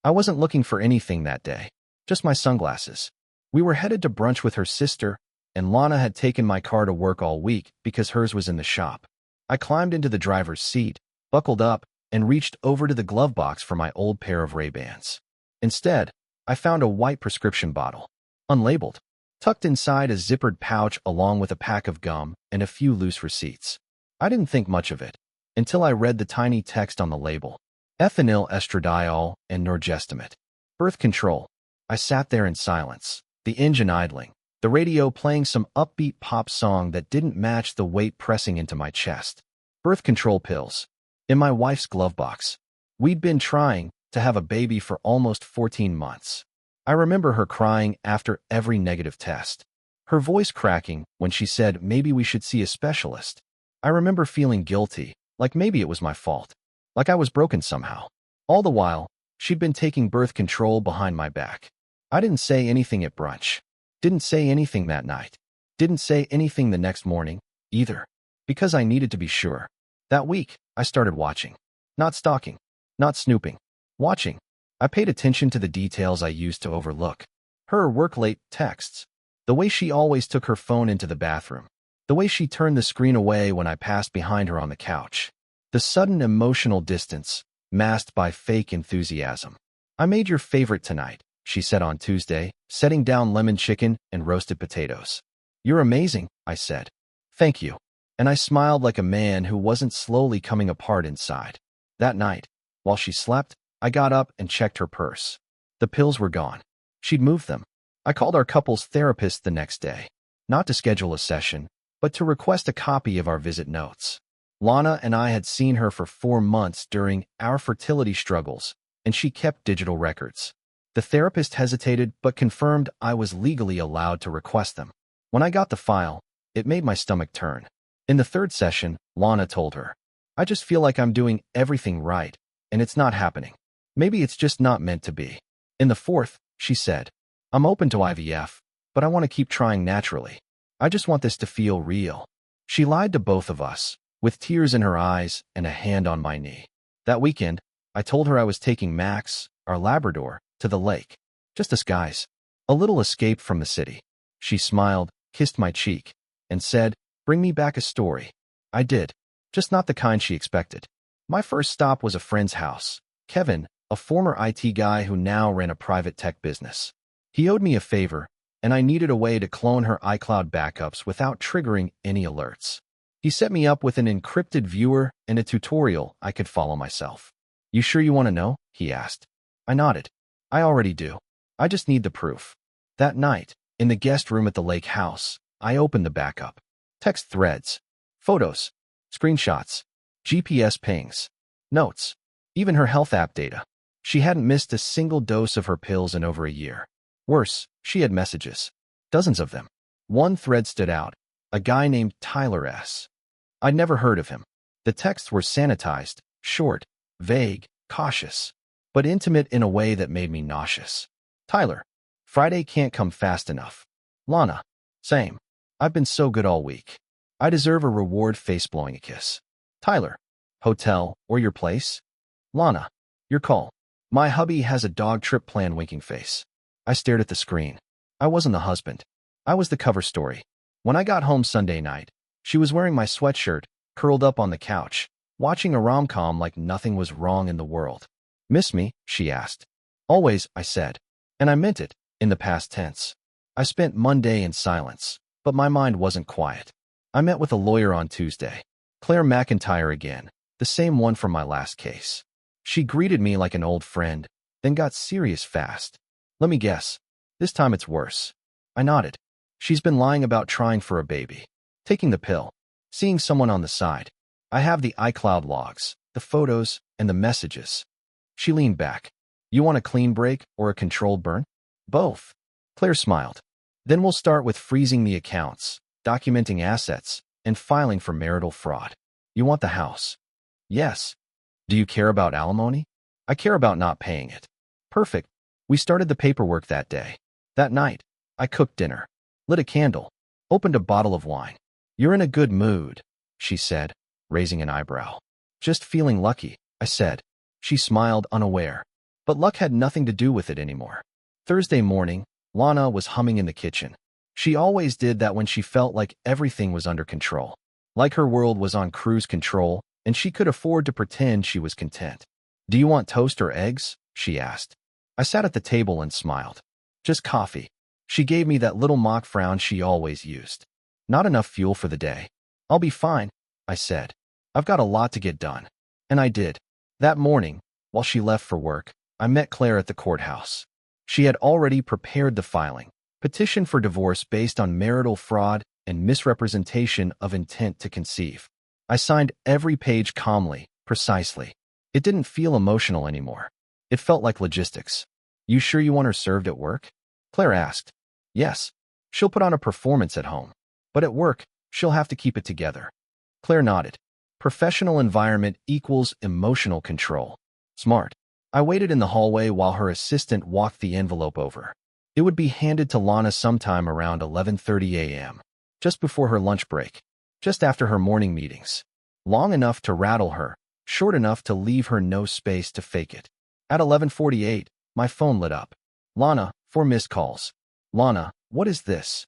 I wasn't looking for anything that day, just my sunglasses. We were headed to brunch with her sister, and Lana had taken my car to work all week because hers was in the shop. I climbed into the driver's seat, buckled up, and reached over to the glove box for my old pair of Ray-Bans. Instead, I found a white prescription bottle, unlabeled, tucked inside a zippered pouch along with a pack of gum and a few loose receipts. I didn't think much of it until I read the tiny text on the label: ethinyl estradiol and norgestimate. Birth control. I sat there in silence, the engine idling, the radio playing some upbeat pop song that didn't match the weight pressing into my chest. Birth control pills. In my wife's glove box. We'd been trying to have a baby for almost 14 months. I remember her crying after every negative test, her voice cracking when she said maybe we should see a specialist. I remember feeling guilty, like maybe it was my fault, like I was broken somehow. All the while, she'd been taking birth control behind my back. I didn't say anything at brunch, didn't say anything that night, didn't say anything the next morning, either, because I needed to be sure. That week, I started watching. Not stalking, not snooping. Watching. I paid attention to the details I used to overlook. Her work-late texts. The way she always took her phone into the bathroom. The way she turned the screen away when I passed behind her on the couch. The sudden emotional distance, masked by fake enthusiasm. I made your favorite tonight, she said on Tuesday, setting down lemon chicken and roasted potatoes. You're amazing, I said. Thank you. And I smiled like a man who wasn't slowly coming apart inside. That night, while she slept, I got up and checked her purse. The pills were gone. She'd moved them. I called our couple's therapist the next day, not to schedule a session, but to request a copy of our visit notes. Lana and I had seen her for 4 months during our fertility struggles, and she kept digital records. The therapist hesitated but confirmed I was legally allowed to request them. When I got the file, it made my stomach turn. In the 3rd session, Lana told her, I just feel like I'm doing everything right, and it's not happening. Maybe it's just not meant to be. In the 4th, she said, I'm open to IVF, but I want to keep trying naturally. I just want this to feel real. She lied to both of us, with tears in her eyes and a hand on my knee. That weekend, I told her I was taking Max, our Labrador, to the lake. Just us guys. A little escape from the city. She smiled, kissed my cheek, and said, bring me back a story. I did. Just not the kind she expected. My first stop was a friend's house. Kevin, a former IT guy who now ran a private tech business. He owed me a favor, and I needed a way to clone her iCloud backups without triggering any alerts. He set me up with an encrypted viewer and a tutorial I could follow myself. You sure you want to know? He asked. I nodded. I already do. I just need the proof. That night, in the guest room at the lake house, I opened the backup. Text threads, photos, screenshots, GPS pings, notes, even her health app data. She hadn't missed a single dose of her pills in over a year. Worse, she had messages. Dozens of them. One thread stood out. A guy named Tyler S. I'd never heard of him. The texts were sanitized, short, vague, cautious, but intimate in a way that made me nauseous. Tyler, Friday can't come fast enough. Lana, same. I've been so good all week. I deserve a reward, face blowing a kiss. Tyler, hotel or your place? Lana, your call. My hubby has a dog trip plan, winking face. I stared at the screen. I wasn't the husband. I was the cover story. When I got home Sunday night, she was wearing my sweatshirt, curled up on the couch, watching a rom-com like nothing was wrong in the world. Miss me? She asked. Always, I said. And I meant it, in the past tense. I spent Monday in silence, but my mind wasn't quiet. I met with a lawyer on Tuesday. Claire McIntyre again, the same one from my last case. She greeted me like an old friend, then got serious fast. Let me guess. This time it's worse. I nodded. She's been lying about trying for a baby, taking the pill, seeing someone on the side. I have the iCloud logs, the photos, and the messages. She leaned back. You want a clean break or a controlled burn? Both. Claire smiled. Then we'll start with freezing the accounts, documenting assets, and filing for marital fraud. You want the house? Yes. Do you care about alimony? I care about not paying it. Perfect. We started the paperwork that day. That night, I cooked dinner, lit a candle, opened a bottle of wine. You're in a good mood, she said, raising an eyebrow. Just feeling lucky, I said. She smiled, unaware. But luck had nothing to do with it anymore. Thursday morning, Lana was humming in the kitchen. She always did that when she felt like everything was under control. Like her world was on cruise control, and she could afford to pretend she was content. "Do you want toast or eggs?" she asked. I sat at the table and smiled. "Just coffee." She gave me that little mock frown she always used. "Not enough fuel for the day." "I'll be fine," I said. "I've got a lot to get done." And I did. That morning, while she left for work, I met Claire at the courthouse. She had already prepared the filing, petition for divorce based on marital fraud and misrepresentation of intent to conceive. I signed every page calmly, precisely. It didn't feel emotional anymore. It felt like logistics. "You sure you want her served at work?" Claire asked. "Yes. She'll put on a performance at home. But at work, she'll have to keep it together." Claire nodded. Professional environment equals emotional control. Smart. I waited in the hallway while her assistant walked the envelope over. It would be handed to Lana sometime around 11:30 a.m., just before her lunch break, just after her morning meetings. Long enough to rattle her, short enough to leave her no space to fake it. At 11:48, my phone lit up. "Lana, 4 missed calls." "Lana, what is this?"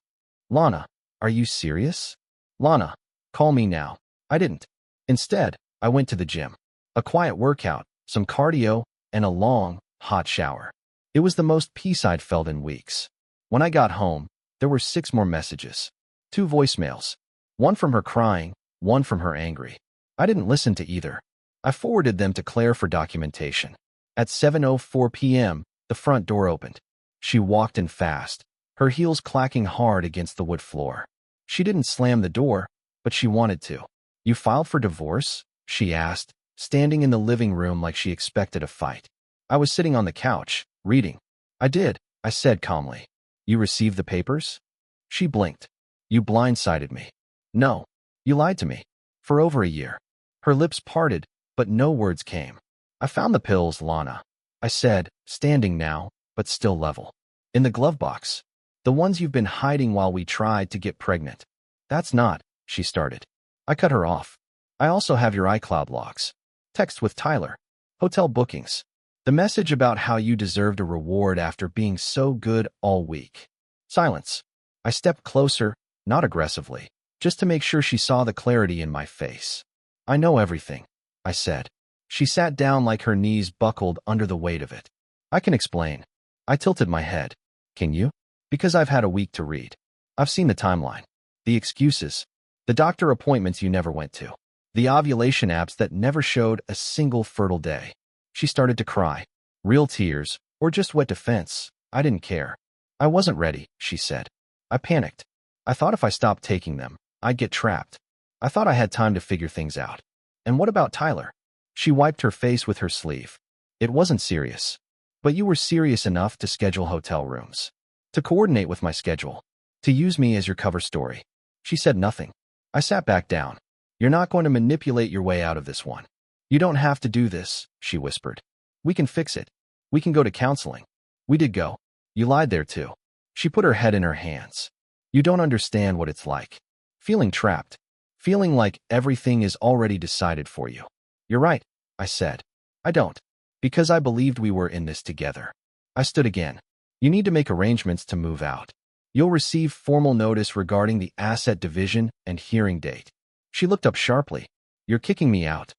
"Lana, are you serious?" "Lana, call me now." I didn't. Instead, I went to the gym. A quiet workout, some cardio, and a long, hot shower. It was the most peace I'd felt in weeks. When I got home, there were 6 more messages. 2 voicemails. One from her crying, one from her angry. I didn't listen to either. I forwarded them to Claire for documentation. At 7:04 p.m., the front door opened. She walked in fast, her heels clacking hard against the wood floor. She didn't slam the door, but she wanted to. "You filed for divorce?" she asked, standing in the living room like she expected a fight. I was sitting on the couch, reading. "I did," I said calmly. "You received the papers?" She blinked. "You blindsided me." "No. You lied to me. For over a year." Her lips parted, but no words came. "I found the pills, Lana," I said, standing now, but still level. "In the glove box. The ones you've been hiding while we tried to get pregnant." "That's not," she started. I cut her off. "I also have your iCloud logs. Text with Tyler. Hotel bookings. The message about how you deserved a reward after being so good all week." Silence. I stepped closer, not aggressively, just to make sure she saw the clarity in my face. "I know everything," I said. She sat down like her knees buckled under the weight of it. "I can explain." I tilted my head. "Can you?" "Because I've had a week to read. I've seen the timeline. The excuses. The doctor appointments you never went to. The ovulation apps that never showed a single fertile day." She started to cry. Real tears, or just wet defense. I didn't care. "I wasn't ready," she said. I panicked. I thought if I stopped taking them, I'd get trapped. I thought I had time to figure things out. "And what about Tyler?" She wiped her face with her sleeve. "It wasn't serious. But you were serious enough to schedule hotel rooms. To coordinate with my schedule. To use me as your cover story." She said nothing. I sat back down. "You're not going to manipulate your way out of this one. You don't have to do this," she whispered. "We can fix it. We can go to counseling." We did go. "You lied there too." She put her head in her hands. "You don't understand what it's like. Feeling trapped. Feeling like everything is already decided for you." "You're right," I said. "I don't. Because I believed we were in this together." I stood again. "You need to make arrangements to move out. You'll receive formal notice regarding the asset division and hearing date." She looked up sharply. "You're kicking me out."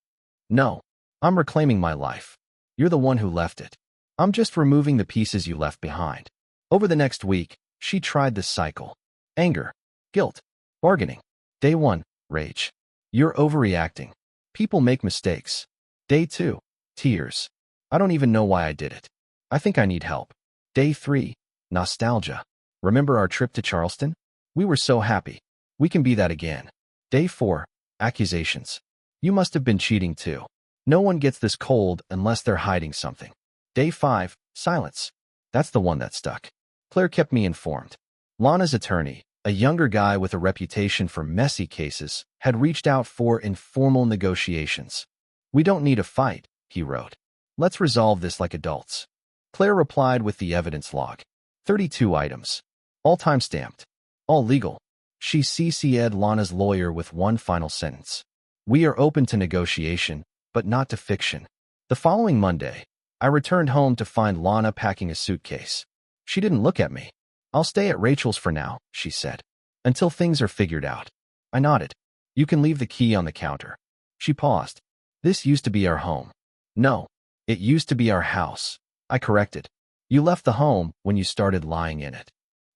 "No. I'm reclaiming my life. You're the one who left it. I'm just removing the pieces you left behind." Over the next week, she tried this cycle. Anger, guilt, bargaining. Day 1, rage. "You're overreacting. People make mistakes." Day 2, tears. "I don't even know why I did it. I think I need help." Day 3, nostalgia. "Remember our trip to Charleston? We were so happy. We can be that again." Day 4, accusations. "You must have been cheating too. No one gets this cold unless they're hiding something." Day 5, silence. That's the one that stuck. Claire kept me informed. Lana's attorney, a younger guy with a reputation for messy cases, had reached out for informal negotiations. "We don't need a fight," he wrote. "Let's resolve this like adults." Claire replied with the evidence log. 32 items. All time-stamped. All legal. She CC'd Lana's lawyer with one final sentence. "We are open to negotiation, but not to fiction." The following Monday, I returned home to find Lana packing a suitcase. She didn't look at me. "I'll stay at Rachel's for now," she said. "Until things are figured out." I nodded. "You can leave the key on the counter." She paused. "This used to be our home." "No, it used to be our house," I corrected. "You left the home when you started lying in it."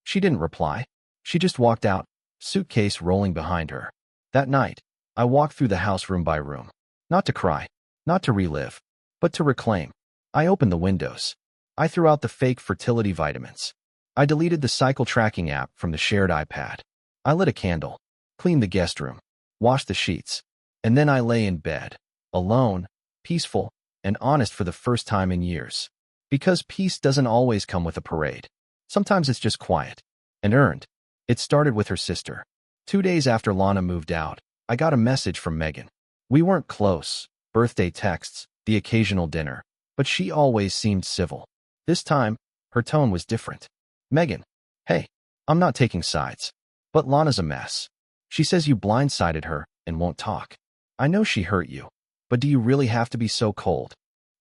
She didn't reply. She just walked out, suitcase rolling behind her. That night, I walked through the house room by room. Not to cry, not to relive, but to reclaim. I opened the windows. I threw out the fake fertility vitamins. I deleted the cycle tracking app from the shared iPad. I lit a candle, cleaned the guest room, washed the sheets, and then I lay in bed, alone, peaceful, and honest for the first time in years. Because peace doesn't always come with a parade. Sometimes it's just quiet and earned. It started with her sister. 2 days after Lana moved out, I got a message from Megan. We weren't close, birthday texts, the occasional dinner, but she always seemed civil. This time, her tone was different. "Megan, hey, I'm not taking sides, but Lana's a mess. She says you blindsided her and won't talk. I know she hurt you, but do you really have to be so cold?"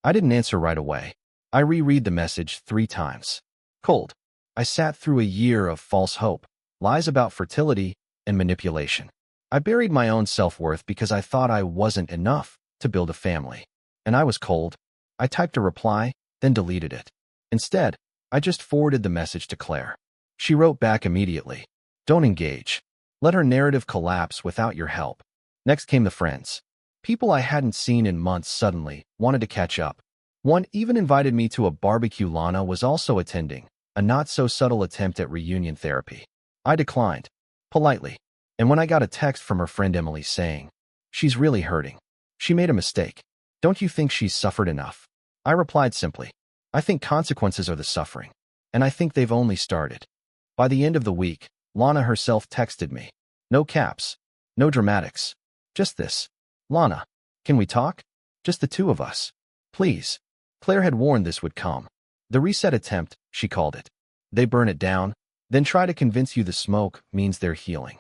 I didn't answer right away. I reread the message 3 times. Cold. I sat through a year of false hope, lies about fertility, and manipulation. I buried my own self-worth because I thought I wasn't enough to build a family. And I was cold. I typed a reply, then deleted it. Instead, I just forwarded the message to Claire. She wrote back immediately. "Don't engage. Let her narrative collapse without your help." Next came the friends. People I hadn't seen in months suddenly wanted to catch up. One even invited me to a barbecue Lana was also attending, a not-so-subtle attempt at reunion therapy. I declined, politely. And when I got a text from her friend Emily saying, "She's really hurting. She made a mistake. Don't you think she's suffered enough?" I replied simply, "I think consequences are the suffering. And I think they've only started." By the end of the week, Lana herself texted me. No caps, no dramatics. Just this. "Lana, can we talk? Just the 2 of us. Please." Claire had warned this would come. The reset attempt, she called it. They burn it down, then try to convince you the smoke means they're healing.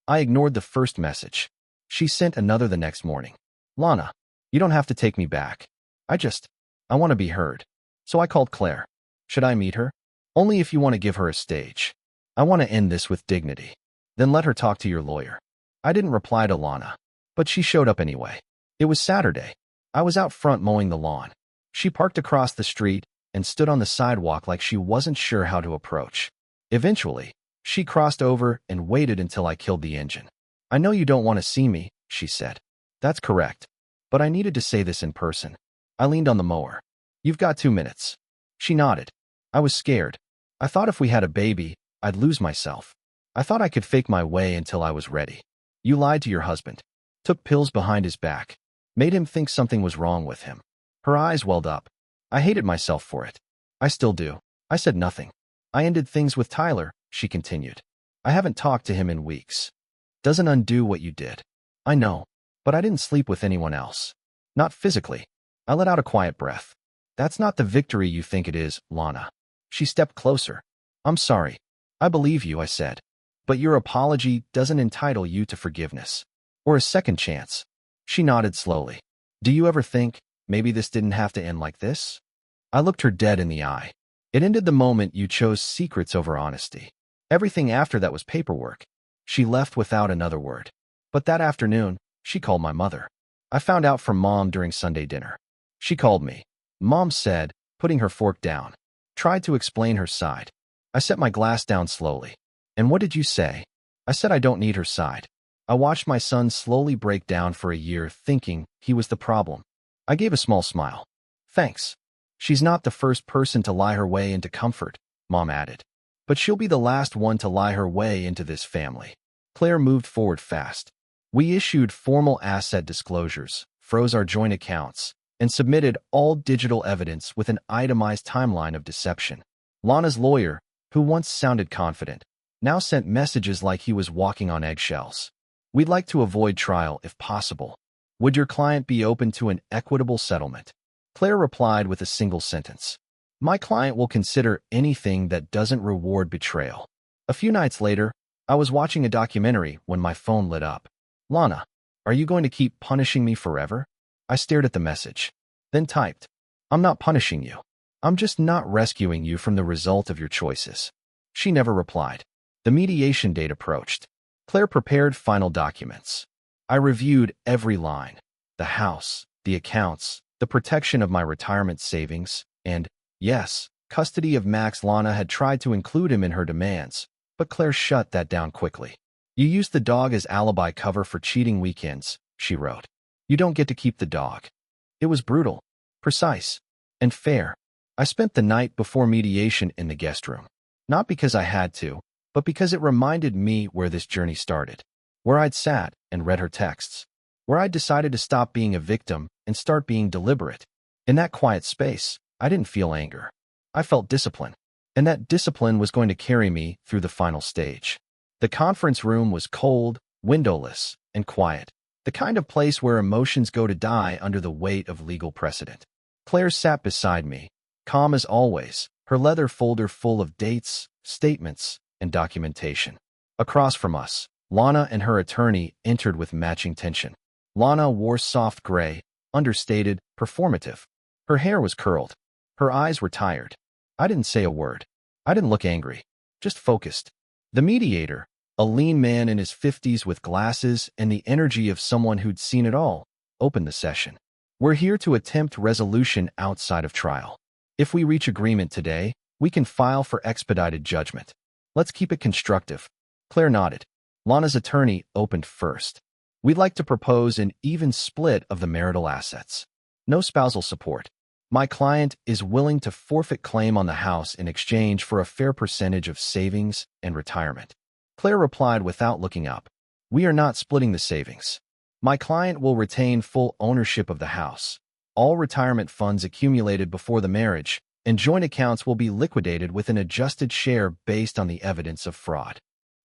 I ignored the first message. She sent another the next morning. "Lana, you don't have to take me back. I want to be heard." So I called Claire. "Should I meet her?" "Only if you want to give her a stage. I want to end this with dignity." "Then let her talk to your lawyer." I didn't reply to Lana, but she showed up anyway. It was Saturday. I was out front mowing the lawn. She parked across the street and stood on the sidewalk like she wasn't sure how to approach. Eventually, she crossed over and waited until I killed the engine. "I know you don't want to see me," she said. "That's correct. But I needed to say this in person." I leaned on the mower. "You've got 2 minutes." She nodded. I was scared. I thought if we had a baby, I'd lose myself. I thought I could fake my way until I was ready. "You lied to your husband. Took pills behind his back. Made him think something was wrong with him." Her eyes welled up. I hated myself for it. I still do. I said nothing. "I ended things with Tyler," she continued. "I haven't talked to him in weeks." "Doesn't undo what you did." "I know. But I didn't sleep with anyone else. Not physically." I let out a quiet breath. "That's not the victory you think it is, Lana." She stepped closer. "I'm sorry. I believe you," I said. "But your apology doesn't entitle you to forgiveness. Or a second chance." She nodded slowly. "Do you ever think, maybe this didn't have to end like this?" I looked her dead in the eye. "It ended the moment you chose secrets over honesty. Everything after that was paperwork." She left without another word. But that afternoon, she called my mother. I found out from Mom during Sunday dinner. She called me. Mom said, putting her fork down. Tried to explain her side. I set my glass down slowly. "And what did you say?" I said I don't need her side. I watched my son slowly break down for a year thinking he was the problem. I gave a small smile. "Thanks. She's not the first person to lie her way into comfort," Mom added. "But she'll be the last one to lie her way into this family." Claire moved forward fast. We issued formal asset disclosures, froze our joint accounts, and submitted all digital evidence with an itemized timeline of deception. Lana's lawyer, who once sounded confident, now sent messages like he was walking on eggshells. "We'd like to avoid trial if possible. Would your client be open to an equitable settlement?" Claire replied with a single sentence. "My client will consider anything that doesn't reward betrayal." A few nights later, I was watching a documentary when my phone lit up. "Lana, are you going to keep punishing me forever?" I stared at the message, then typed, I'm not punishing you. I'm just not rescuing you from the result of your choices." She never replied. The mediation date approached. Claire prepared final documents. I reviewed every line: the house, the accounts, the protection of my retirement savings, and, yes, custody of Max. Lana had tried to include him in her demands, but Claire shut that down quickly. "You used the dog as alibi cover for cheating weekends," she wrote. "You don't get to keep the dog." It was brutal, precise, and fair. I spent the night before mediation in the guest room. Not because I had to, but because it reminded me where this journey started. Where I'd sat and read her texts. Where I'd decided to stop being a victim and start being deliberate. In that quiet space, I didn't feel anger. I felt discipline. And that discipline was going to carry me through the final stage. The conference room was cold, windowless, and quiet. The kind of place where emotions go to die under the weight of legal precedent. Claire sat beside me, calm as always, her leather folder full of dates, statements, and documentation. Across from us, Lana and her attorney entered with matching tension. Lana wore soft gray, understated, performative. Her hair was curled. Her eyes were tired. I didn't say a word. I didn't look angry, just focused. The mediator, a lean man in his 50s with glasses and the energy of someone who'd seen it all, opened the session. "We're here to attempt resolution outside of trial. If we reach agreement today, we can file for expedited judgment. Let's keep it constructive." Claire nodded. Lana's attorney opened first. "We'd like to propose an even split of the marital assets. No spousal support. My client is willing to forfeit claim on the house in exchange for a fair percentage of savings and retirement." Claire replied without looking up. "We are not splitting the savings. My client will retain full ownership of the house. All retirement funds accumulated before the marriage and joint accounts will be liquidated with an adjusted share based on the evidence of fraud."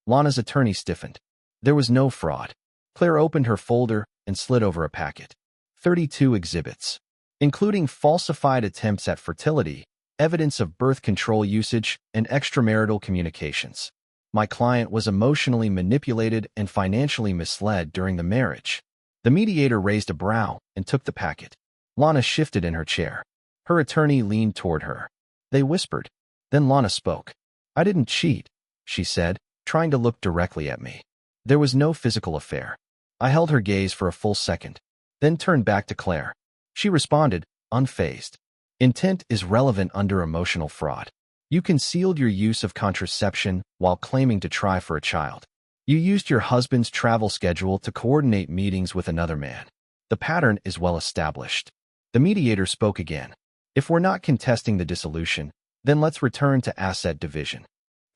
Lana's attorney stiffened. There was no fraud. Claire opened her folder and slid over a packet. 32 exhibits, including falsified attempts at fertility, evidence of birth control usage, and extramarital communications. My client was emotionally manipulated and financially misled during the marriage. The mediator raised a brow and took the packet. Lana shifted in her chair. Her attorney leaned toward her. They whispered. Then Lana spoke. "I didn't cheat," she said, trying to look directly at me. "There was no physical affair." I held her gaze for a full second, then turned back to Claire. She responded, unfazed. "Intent is relevant under emotional fraud. You concealed your use of contraception while claiming to try for a child. You used your husband's travel schedule to coordinate meetings with another man. The pattern is well established." The mediator spoke again. "If we're not contesting the dissolution, then let's return to asset division."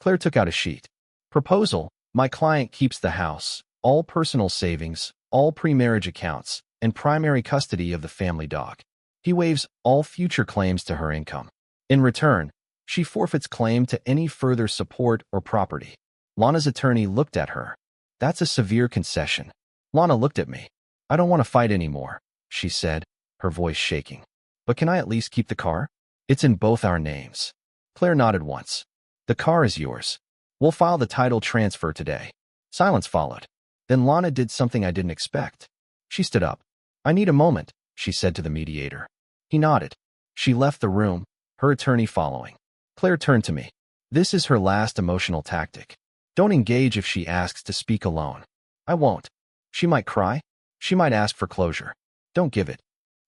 Claire took out a sheet. "Proposal: my client keeps the house, all personal savings, all pre-marriage accounts, and primary custody of the family dog. He waives all future claims to her income. In return, she forfeits claim to any further support or property." Lana's attorney looked at her. "That's a severe concession." Lana looked at me. "I don't want to fight anymore," she said, her voice shaking. "But can I at least keep the car? It's in both our names." Claire nodded once. "The car is yours. We'll file the title transfer today." Silence followed. Then Lana did something I didn't expect. She stood up. "I need a moment," she said to the mediator. He nodded. She left the room, her attorney following. Claire turned to me. "This is her last emotional tactic. Don't engage if she asks to speak alone." "I won't. She might cry. She might ask for closure. Don't give it."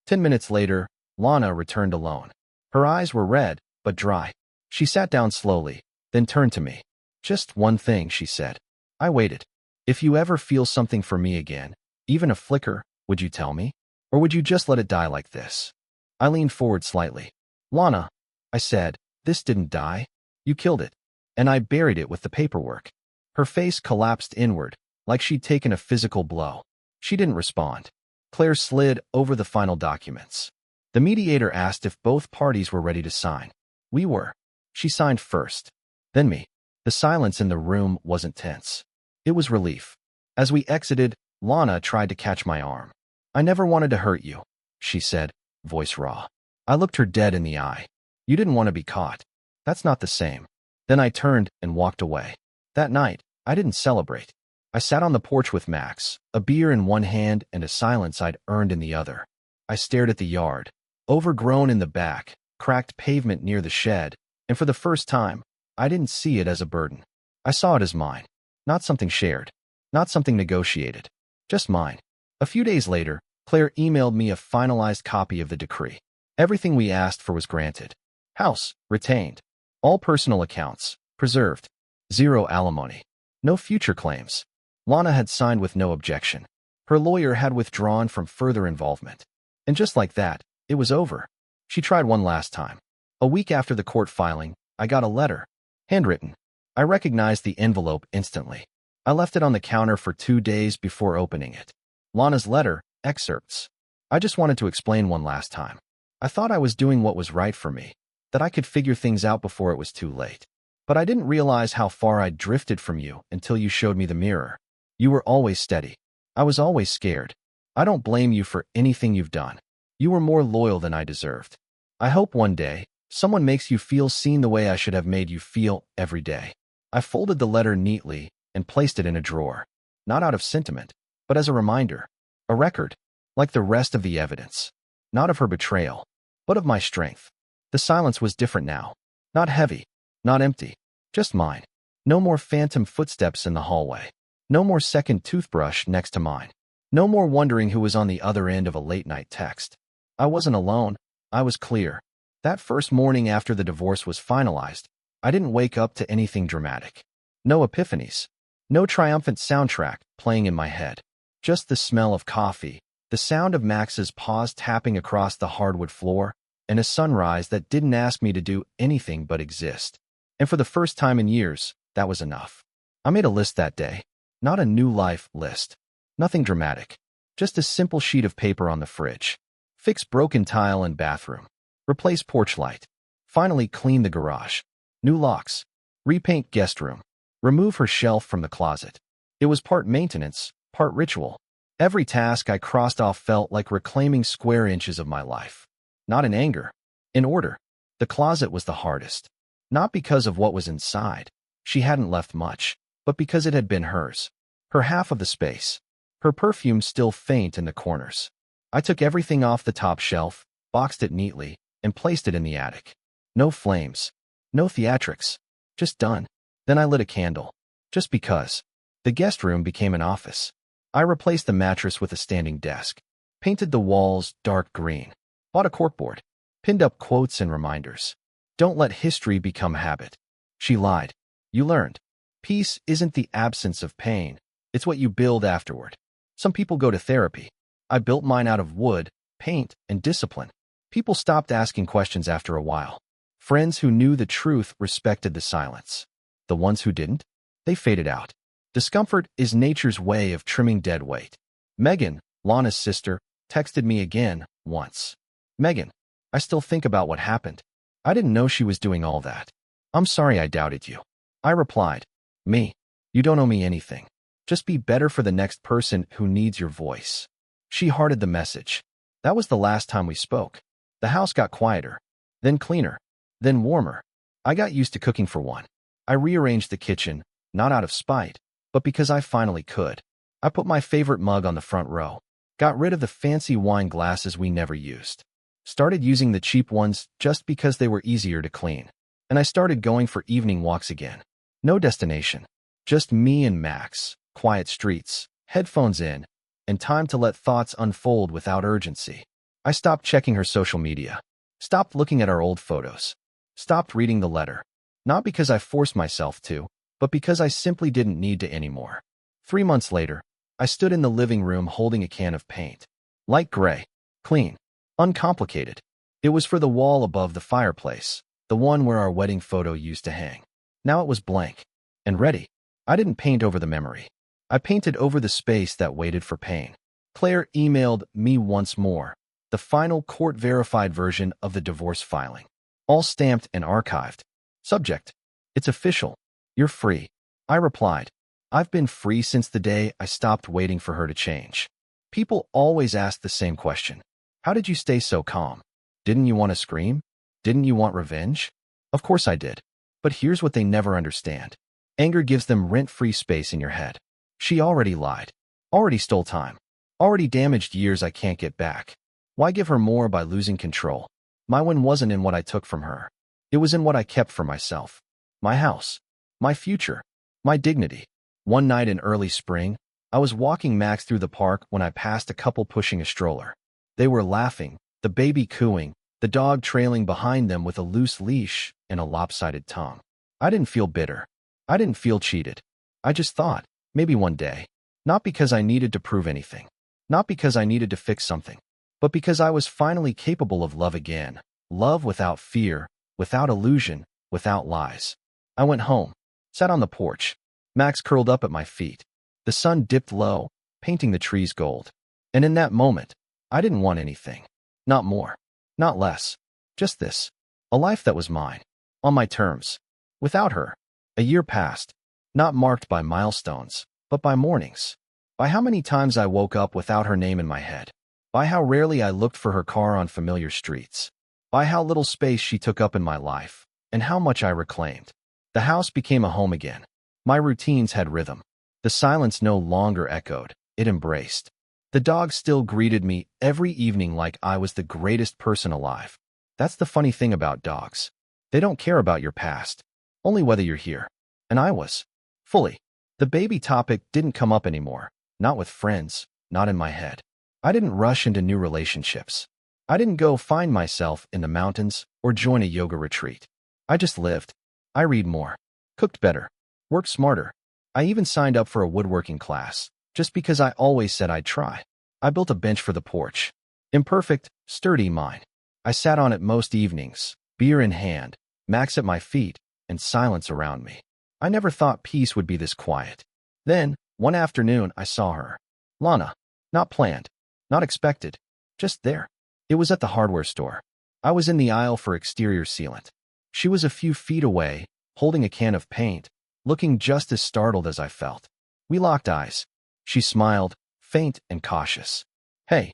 10 minutes later, Lana returned alone. Her eyes were red, but dry. She sat down slowly, then turned to me. "Just one thing," she said. I waited. "If you ever feel something for me again, even a flicker, would you tell me? Or would you just let it die like this?" I leaned forward slightly. "Lana," I said, "this didn't die. You killed it. And I buried it with the paperwork." Her face collapsed inward, like she'd taken a physical blow. She didn't respond. Claire slid over the final documents. The mediator asked if both parties were ready to sign. We were. She signed first. Then me. The silence in the room wasn't tense. It was relief. As we exited, Lana tried to catch my arm. "I never wanted to hurt you," she said, voice raw. I looked her dead in the eye. "You didn't want to be caught. That's not the same." Then I turned and walked away. That night, I didn't celebrate. I sat on the porch with Max, a beer in one hand and a silence I'd earned in the other. I stared at the yard, overgrown in the back, cracked pavement near the shed, and for the first time, I didn't see it as a burden. I saw it as mine. Not something shared. Not something negotiated. Just mine. A few days later, Claire emailed me a finalized copy of the decree. Everything we asked for was granted. House, retained. All personal accounts, preserved. Zero alimony. No future claims. Lana had signed with no objection. Her lawyer had withdrawn from further involvement. And just like that, it was over. She tried one last time. A week after the court filing, I got a letter. Handwritten. I recognized the envelope instantly. I left it on the counter for 2 days before opening it. Lana's letter, excerpts. I just wanted to explain one last time. I thought I was doing what was right for me, that I could figure things out before it was too late. But I didn't realize how far I'd drifted from you until you showed me the mirror. You were always steady. I was always scared. I don't blame you for anything you've done. You were more loyal than I deserved. I hope one day, someone makes you feel seen the way I should have made you feel every day. I folded the letter neatly and placed it in a drawer. Not out of sentiment, but as a reminder. A record, like the rest of the evidence. Not of her betrayal, but of my strength. The silence was different now. Not heavy, not empty, just mine. No more phantom footsteps in the hallway. No more second toothbrush next to mine. No more wondering who was on the other end of a late-night text. I wasn't alone. I was clear. That first morning after the divorce was finalized, I didn't wake up to anything dramatic. No epiphanies. No triumphant soundtrack playing in my head. Just the smell of coffee, the sound of Max's paws tapping across the hardwood floor, and a sunrise that didn't ask me to do anything but exist. And for the first time in years, that was enough. I made a list that day. Not a new life list. Nothing dramatic. Just a simple sheet of paper on the fridge. Fix broken tile in bathroom. Replace porch light. Finally clean the garage. New locks. Repaint guest room. Remove her shelf from the closet. It was part maintenance, part ritual. Every task I crossed off felt like reclaiming square inches of my life. Not in anger. In order. The closet was the hardest. Not because of what was inside. She hadn't left much. But because it had been hers. Her half of the space. Her perfume still faint in the corners. I took everything off the top shelf, boxed it neatly, and placed it in the attic. No flames. No theatrics. Just done. Then I lit a candle. Just because. The guest room became an office. I replaced the mattress with a standing desk. Painted the walls dark green. Bought a corkboard. Pinned up quotes and reminders. Don't let history become habit. She lied. You learned. Peace isn't the absence of pain. It's what you build afterward. Some people go to therapy. I built mine out of wood, paint, and discipline. People stopped asking questions after a while. Friends who knew the truth respected the silence. The ones who didn't, they faded out. Discomfort is nature's way of trimming dead weight. Megan, Lana's sister, texted me again once. Megan, I still think about what happened. I didn't know she was doing all that. I'm sorry I doubted you. I replied, me, you don't owe me anything. Just be better for the next person who needs your voice. She hearted the message. That was the last time we spoke. The house got quieter, then cleaner, then warmer. I got used to cooking for one. I rearranged the kitchen, not out of spite, but because I finally could. I put my favorite mug on the front row, got rid of the fancy wine glasses we never used, started using the cheap ones just because they were easier to clean, and I started going for evening walks again. No destination, just me and Max, quiet streets, headphones in, and time to let thoughts unfold without urgency. I stopped checking her social media, stopped looking at our old photos, stopped reading the letter. Not because I forced myself to, but because I simply didn't need to anymore. 3 months later, I stood in the living room holding a can of paint. Light gray, clean, uncomplicated. It was for the wall above the fireplace, the one where our wedding photo used to hang. Now it was blank and ready. I didn't paint over the memory. I painted over the space that waited for pain. Claire emailed me once more, the final court-verified version of the divorce filing, all stamped and archived. Subject: it's official. You're free. I replied, I've been free since the day I stopped waiting for her to change. People always ask the same question. How did you stay so calm? Didn't you want to scream? Didn't you want revenge? Of course I did. But here's what they never understand. Anger gives them rent-free space in your head. She already lied. Already stole time. Already damaged years I can't get back. Why give her more by losing control? My win wasn't in what I took from her. It was in what I kept for myself. My house. My future. My dignity. One night in early spring, I was walking Max through the park when I passed a couple pushing a stroller. They were laughing, the baby cooing, the dog trailing behind them with a loose leash and a lopsided tongue. I didn't feel bitter. I didn't feel cheated. I just thought, maybe one day. Not because I needed to prove anything. Not because I needed to fix something. But because I was finally capable of love again. Love without fear, without illusion, without lies. I went home, sat on the porch. Max curled up at my feet. The sun dipped low, painting the trees gold. And in that moment, I didn't want anything. Not more. Not less. Just this. A life that was mine. On my terms. Without her. A year passed. Not marked by milestones, but by mornings. By how many times I woke up without her name in my head. By how rarely I looked for her car on familiar streets. By how little space she took up in my life, and how much I reclaimed. The house became a home again. My routines had rhythm. The silence no longer echoed, it embraced. The dog still greeted me every evening like I was the greatest person alive. That's the funny thing about dogs. They don't care about your past, only whether you're here. And I was. Fully. The baby topic didn't come up anymore, not with friends, not in my head. I didn't rush into new relationships. I didn't go find myself in the mountains or join a yoga retreat. I just lived. I read more, cooked better, worked smarter. I even signed up for a woodworking class, just because I always said I'd try. I built a bench for the porch. Imperfect, sturdy mine. I sat on it most evenings, beer in hand, Max at my feet, and silence around me. I never thought peace would be this quiet. Then, one afternoon, I saw her. Lana. Not planned. Not expected. Just there. It was at the hardware store. I was in the aisle for exterior sealant. She was a few feet away, holding a can of paint, looking just as startled as I felt. We locked eyes. She smiled, faint and cautious. Hey.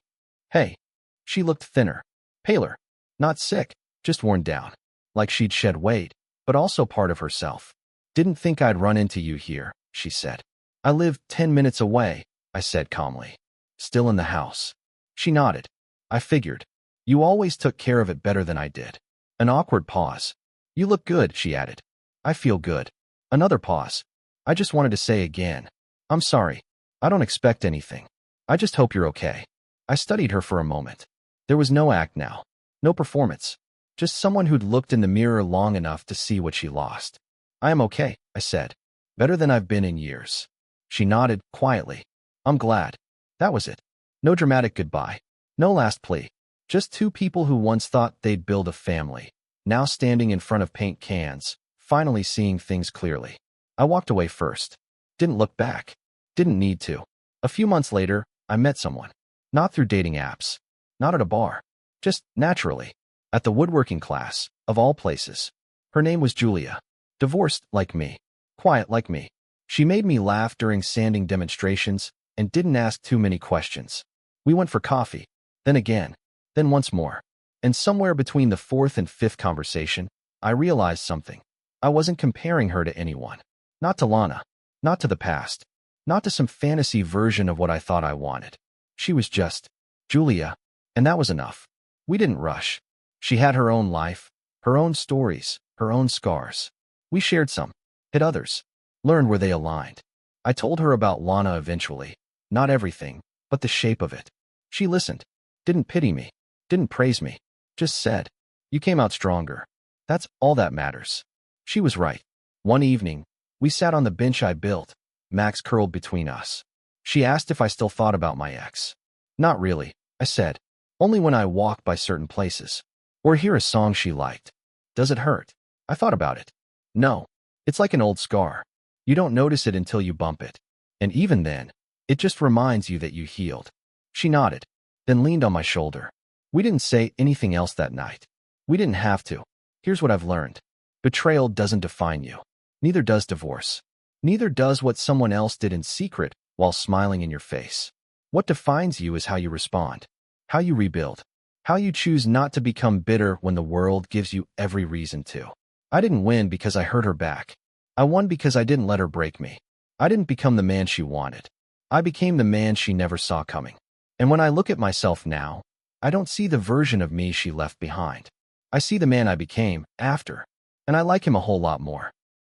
Hey. She looked thinner. Paler. Not sick, just worn down. Like she'd shed weight, but also part of herself. Didn't think I'd run into you here, she said. I live 10 minutes away, I said calmly. Still in the house. She nodded. I figured. You always took care of it better than I did. An awkward pause. You look good, she added. I feel good. Another pause. I just wanted to say again. I'm sorry. I don't expect anything. I just hope you're okay. I studied her for a moment. There was no act now. No performance. Just someone who'd looked in the mirror long enough to see what she lost. I am okay, I said. Better than I've been in years. She nodded, quietly. I'm glad. That was it. No dramatic goodbye. No last plea. Just two people who once thought they'd build a family, now standing in front of paint cans, finally seeing things clearly. I walked away first. Didn't look back. Didn't need to. A few months later, I met someone. Not through dating apps. Not at a bar. Just naturally. At the woodworking class, of all places. Her name was Julia. Divorced like me. Quiet like me. She made me laugh during sanding demonstrations and didn't ask too many questions. We went for coffee. Then again. Then once more. And somewhere between the fourth and fifth conversation, I realized something. I wasn't comparing her to anyone. Not to Lana. Not to the past. Not to some fantasy version of what I thought I wanted. She was just Julia, and that was enough. We didn't rush. She had her own life, her own stories, her own scars. We shared some, hit others, learned where they aligned. I told her about Lana eventually. Not everything, but the shape of it. She listened. Didn't pity me. Didn't praise me. Just said, you came out stronger. That's all that matters. She was right. One evening, we sat on the bench I built, Max curled between us. She asked if I still thought about my ex. Not really, I said. Only when I walk by certain places. Or hear a song she liked. Does it hurt? I thought about it. No. It's like an old scar. You don't notice it until you bump it. And even then, it just reminds you that you healed. She nodded, then leaned on my shoulder. We didn't say anything else that night. We didn't have to. Here's what I've learned. Betrayal doesn't define you. Neither does divorce. Neither does what someone else did in secret while smiling in your face. What defines you is how you respond, how you rebuild, how you choose not to become bitter when the world gives you every reason to. I didn't win because I hurt her back. I won because I didn't let her break me. I didn't become the man she wanted. I became the man she never saw coming. And when I look at myself now, I don't see the version of me she left behind. I see the man I became after, and I like him a whole lot more.